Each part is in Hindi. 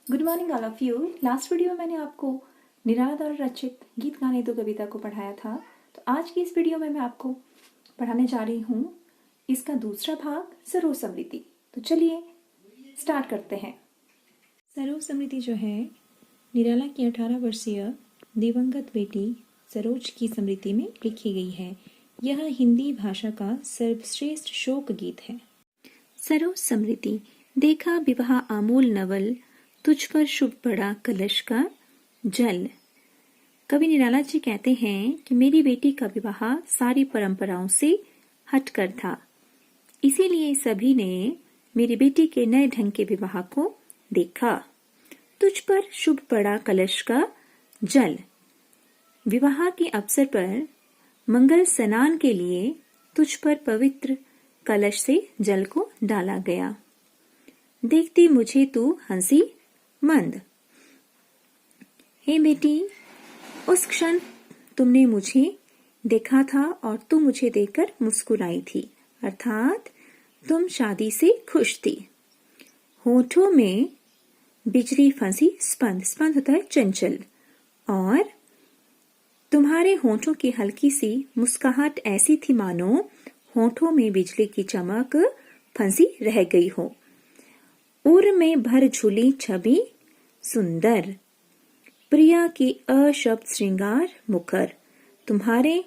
Good morning all of you. Last video में मैंने आपको निराला द्वारा रचित गीत गाने दो कविता को पढ़ाया था। तो आज की इस वीडियो में मैं आपको पढ़ाने जा रही हूँ इसका दूसरा भाग, सरोज समृद्धि। तो चलिए स्टार्ट करते हैं। सरोज समृद्धि जो है निराला की 18 वर्षीय दिवंगत बेटी सरोज की स्मृति में लिखी गई है। यह हिंदी भाषा का सर्वश्रेष्ठ शोक गीत है। सरोज समृद्धि। देखा विवाह आमूल नवल, तुझ पर शुभ पड़ा कलश का जल। कवि निराला जी कहते हैं कि मेरी बेटी का विवाह सारी परंपराओं से हटकर था, इसीलिए सभी ने मेरी बेटी के नए ढंग के विवाह को देखा। तुझ पर शुभ पड़ा कलश का जल। विवाह के अवसर पर मंगल स्नान के लिए तुझ पर पवित्र कलश से जल को डाला गया। देखती मुझे तू हंसी मंद। हे बेटी, उस क्षण तुमने मुझे देखा था और तू मुझे देखकर मुस्कुराई थी, अर्थात तुम शादी से खुश थी। होठों में बिजली फंसी स्पंद, स्पंद होता है चंचल, और तुम्हारे होठों की हल्की सी मुस्कुराहट ऐसी थी मानो होठों में बिजली की चमक फंसी रह गई हो। उर में भर झूली छवि सुंदर, प्रिया की अशब्द श्रृंगार मुखर। तुम्हारे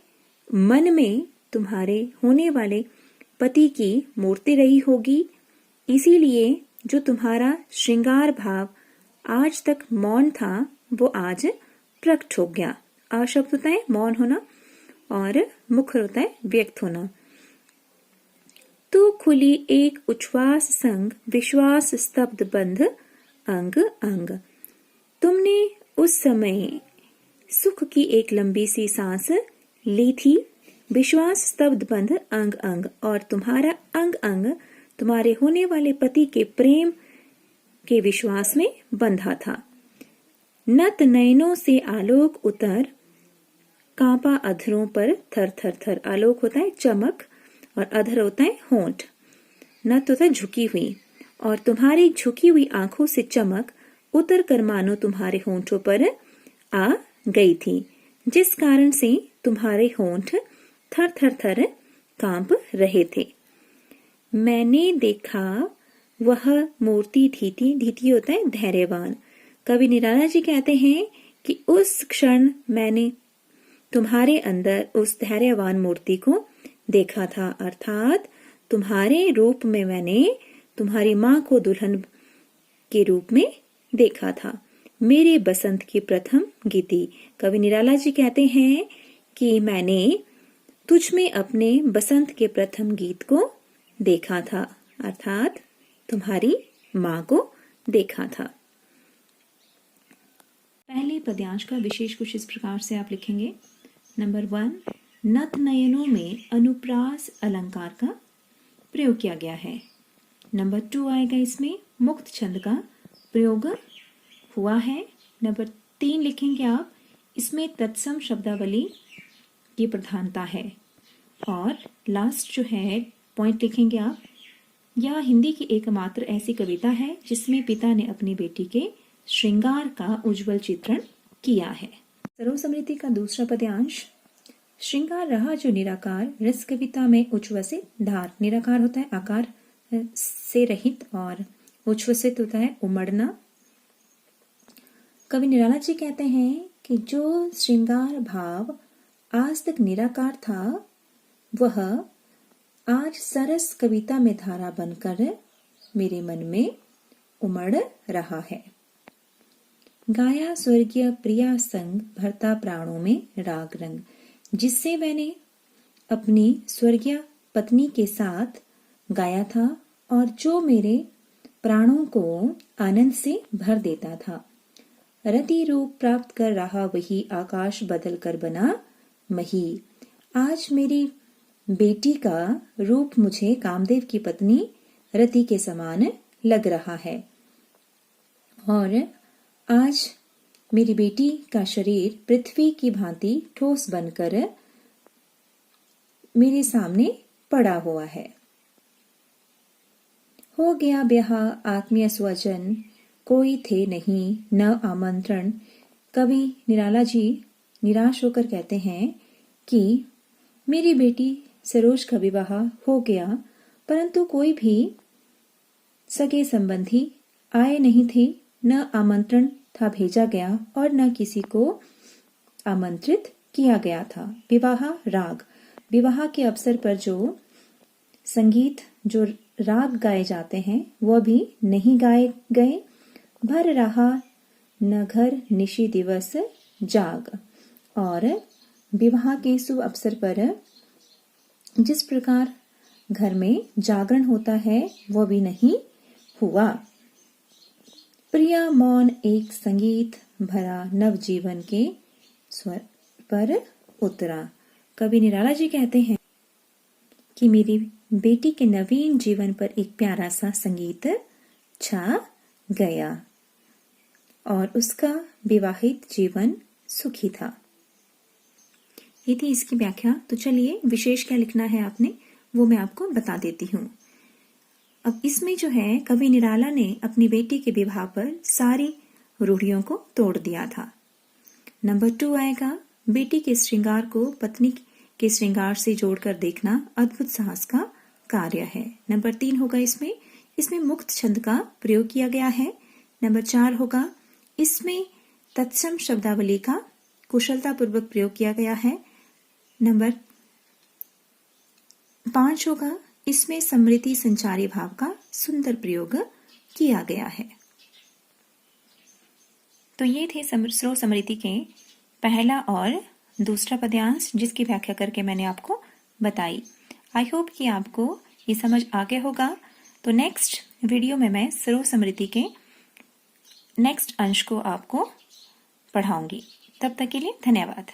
मन में तुम्हारे होने वाले पति की मूर्ति रही होगी, इसीलिए जो तुम्हारा श्रृंगार भाव आज तक मौन था वो आज प्रकट हो गया। अशब्द होता है मौन होना और मुखर होता है व्यक्त होना। तू खुली एक उच्छ्वास संग विश्वास स्तब्ध बंध अंग अंग। तुमने उस समय सुख की एक लंबी सी सांस ली थी। विश्वास स्तब्ध बंध अंग अंग, और तुम्हारा अंग अंग तुम्हारे होने वाले पति के प्रेम के विश्वास में बंधा था। नत नयनों से आलोक उतर कांपा अधरों पर थर थर थर। आलोक होता है चमक और अधर होता है होंठ। नत होता है झुकी हुई, और तुम्हारी झुकी हुई आंखों से चमक उतर कर मानो तुम्हारे होंठों पर आ गई थी, जिस कारण से तुम्हारे होंठ थर थर थर कांप रहे थे। मैंने देखा वह मूर्ति धीती, धीती होता है धैर्यवान। कवि निराला जी कहते हैं कि उस क्षण मैंने तुम्हारे अंदर उस धैर्यवान मूर्ति को देखा था, अर्थात तुम्हारे रूप में मैंने तुम्हारी माँ को दुल्हन के रूप में देखा था। मेरे बसंत की प्रथम गीति। कवि निराला जी कहते हैं कि मैंने तुझ में अपने बसंत के प्रथम गीत को देखा था, अर्थात तुम्हारी माँ को देखा था। पहले पद्यांश का विशेष कुछ इस प्रकार से आप लिखेंगे। नंबर 1, नत नयनों में अनुप्रास अलंकार का प्रयोग किया गया है। नंबर 2 आएगा इसमें मुक्त छंद का प्रयोग हुआ है। नंबर 3 लिखेंगे आप, इसमें तत्सम शब्दावली की प्रधानता है। और लास्ट जो है पॉइंट लिखेंगे आप, यह हिंदी की एकमात्र ऐसी कविता है जिसमें पिता ने अपनी बेटी के श्रृंगार का उज्जवल चित्रण किया है। सरोज समृद्धि का दूसरा पद्यांश। श्रृंगार रहा जो निराकार, रस कविता में उच्छ्वसित धार। निराकार होता है आकार से रहित, और उच्छ्वसित होता है उमड़ना। कवि निराला जी कहते हैं कि जो श्रृंगार भाव आज तक निराकार था वह आज सरस कविता में धारा बनकर मेरे मन में उमड़ रहा है। गाया स्वर्गीय प्रिया संग भरता प्राणों में राग रंग। जिससे मैंने अपनी स्वर्गीय पत्नी के साथ गाया था और जो मेरे प्राणों को आनंद से भर देता था। रति रूप प्राप्त कर रहा वही आकाश बदल कर बना मही। आज मेरी बेटी का रूप मुझे कामदेव की पत्नी रति के समान लग रहा है, और आज मेरी बेटी का शरीर पृथ्वी की भांति ठोस बनकर मेरे सामने पड़ा हुआ है। हो गया ब्याह आत्मीय स्वजन, कोई थे नहीं न आमंत्रण। कवि निराला जी निराश होकर कहते हैं कि मेरी बेटी सरोज का विवाह हो गया, परंतु कोई भी सगे संबंधी आए नहीं थे, न आमंत्रण था भेजा गया और न किसी को आमंत्रित किया गया था। विवाह राग, विवाह के अवसर पर जो संगीत, जो राग गाए जाते हैं वह भी नहीं गाए गए। भर रहा न घर निशि दिवस जाग। और विवाह के शुभ अवसर पर जिस प्रकार घर में जागरण होता है वह भी नहीं हुआ। प्रिया मौन एक संगीत भरा नव जीवन के स्वर पर उतरा। कवि निराला जी कहते हैं कि मेरी बेटी के नवीन जीवन पर एक प्यारा सा संगीत छा गया और उसका विवाहित जीवन सुखी था। ये थी इसकी व्याख्या। तो चलिए विशेष क्या लिखना है आपने वो मैं आपको बता देती हूँ। अब इसमें जो है कवि निराला ने अपनी बेटी के विवाह पर सारी रूढ़ियों को तोड़ दिया था। नंबर 2 आएगा, बेटी के श्रृंगार को पत्नी के श्रृंगार से जोड़कर देखना अद्भुत साहस का कार्य है। नंबर 3 होगा इसमें मुक्त छंद का प्रयोग किया गया है। नंबर 4 होगा, इसमें तत्सम शब्दावली का कुशलता पूर्वक प्रयोग किया गया है। नंबर 5 होगा, इसमें समृद्धि संचारी भाव का सुंदर प्रयोग किया गया है। तो ये थे स्रो समृद्धि के पहला और दूसरा पद्यांश जिसकी व्याख्या करके मैंने आपको बताई। आई होप कि आपको ये समझ आ गया होगा। तो नेक्स्ट वीडियो में मैं स्रो समृद्धि के नेक्स्ट अंश को आपको पढ़ाऊंगी। तब तक के लिए धन्यवाद।